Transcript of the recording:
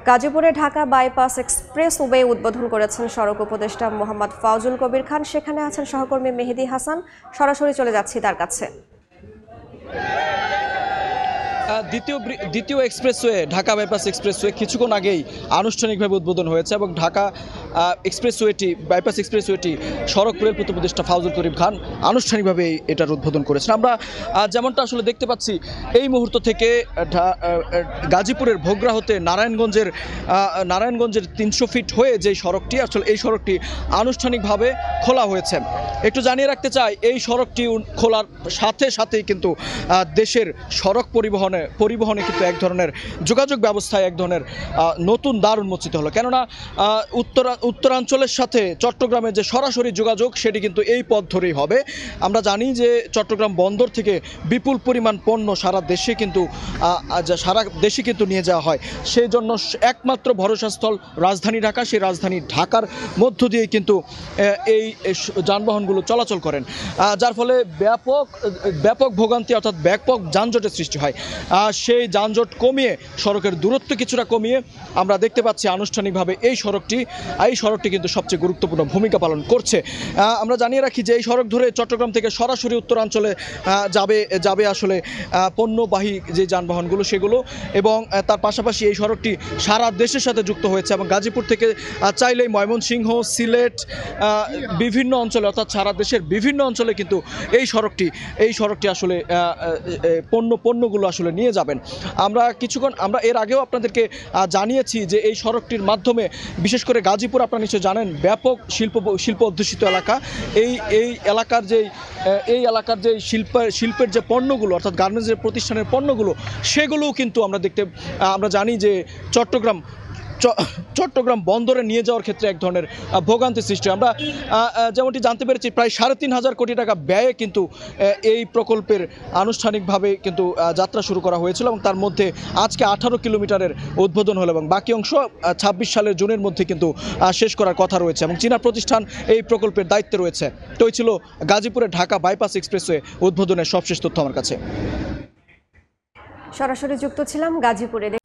গাজীপুরে Dhaka bypass expressway উদ্বোধন করেছেন সড়ক উপদেষ্টা মোহাম্মদ ফাউজুল কবির খান। সেখানে আছেন সহকর্মী মেহেদী হাসান। সরাসরি চলে যাচ্ছি তার কাছে। দ্বিতীয় এক্সপ্রেসওয়ে ঢাকা বাইপাস এক্সপ্রেসওয়ে কিছুক্ষণ আগেই আনুষ্ঠানিকভাবে উদ্বোধন হয়েছে এবং ঢাকা বাইপাস এক্সপ্রেসওয়েটি সড়ক রেল উপদেষ্টা ফাউজুল কবির খান আনুষ্ঠানিকভাবে এটার উদ্বোধন করেছেন। আমরা যেমনটা আসলে দেখতে পাচ্ছি এই মুহূর্ত থেকে গাজীপুরের ভোগড়া হতে নারায়ণগঞ্জের 300 ফিট হয়ে যে সড়কটি আসলে এই সড়কটি আনুষ্ঠানিকভাবে খোলা হয়েছে। একটু জানিয়ে রাখতে চাই, এই সড়কটি খোলার সাথে সাথেই কিন্তু দেশের সড়ক পরিবহনে কিন্তু এক ধরনের যোগাযোগ ব্যবস্থায় এক ধরনের নতুন দ্বার উন্মোচিত হলো। কেননা উত্তরাঞ্চলের সাথে চট্টগ্রামের যে সরাসরি যোগাযোগ সেটি কিন্তু এই পথ ধরেই হবে। আমরা জানি যে চট্টগ্রাম বন্দর থেকে বিপুল পরিমাণ পণ্য সারা দেশে কিন্তু নিয়ে যাওয়া হয়। সেই জন্য একমাত্র ভরসাস্থল রাজধানী ঢাকা, সেই রাজধানী ঢাকার মধ্য দিয়ে কিন্তু এই যানবাহনগুলো চলাচল করেন, যার ফলে ব্যাপক ভোগান্তি অর্থাৎ ব্যাপক যানজটের সৃষ্টি হয়। সেই যানজট কমিয়ে সড়কের দূরত্ব কিছুটা কমিয়ে আমরা দেখতে পাচ্ছি আনুষ্ঠানিকভাবে এই সড়কটি কিন্তু সবচেয়ে গুরুত্বপূর্ণ ভূমিকা পালন করছে। আমরা জানিয়ে রাখি যে এই সড়ক ধরে চট্টগ্রাম থেকে সরাসরি উত্তরাঞ্চলে যাবে আসলে পণ্যবাহী যে যানবাহনগুলো সেগুলো, এবং তার পাশাপাশি এই সড়কটি সারা দেশের সাথে যুক্ত হয়েছে এবং গাজীপুর থেকে চাইলেই ময়মনসিংহ, সিলেট বিভিন্ন অঞ্চলে অর্থাৎ সারা দেশের বিভিন্ন অঞ্চলে কিন্তু এই সড়কটি আসলে পণ্যগুলো আসলে নিয়ে যাবেন। আমরা এর আগেও আপনাদেরকে জানিয়েছি যে এই সড়কটির মাধ্যমে বিশেষ করে গাজীপুর আপনারা নিশ্চয়ই জানেন ব্যাপক শিল্প অধ্যুষিত এলাকা। এই এলাকার যে শিল্পের যে পণ্যগুলো অর্থাৎ গার্মেন্টসের প্রতিষ্ঠানের পণ্যগুলো সেগুলোও কিন্তু আমরা জানি যে চট্টগ্রাম বন্দরে নিয়ে যাওয়ার ক্ষেত্রে এক ধরনের ভোগান্তি সৃষ্টি। আমরা যেমনটি জানতে পেরেছি প্রায় 3.5 কোটি টাকা ব্যয়ে কিন্তু এই প্রকল্পের আনুষ্ঠানিকভাবে কিন্তু যাত্রা শুরু করা হয়েছিল এবং তার মধ্যে আজকে 18 কিলোমিটারের উদ্বোধন হলো এবং বাকি অংশ 26 সালের জুনের মধ্যে কিন্তু শেষ করার কথা রয়েছে এবং চীনা প্রতিষ্ঠান এই প্রকল্পের দায়িত্বে রয়েছে। তো এই ছিল গাজীপুরে ঢাকা বাইপাস এক্সপ্রেসওয়ে উদ্বোধনের সবশেষ তথ্য আমার কাছে। সরাসরি যুক্ত ছিলাম গাজীপুরে।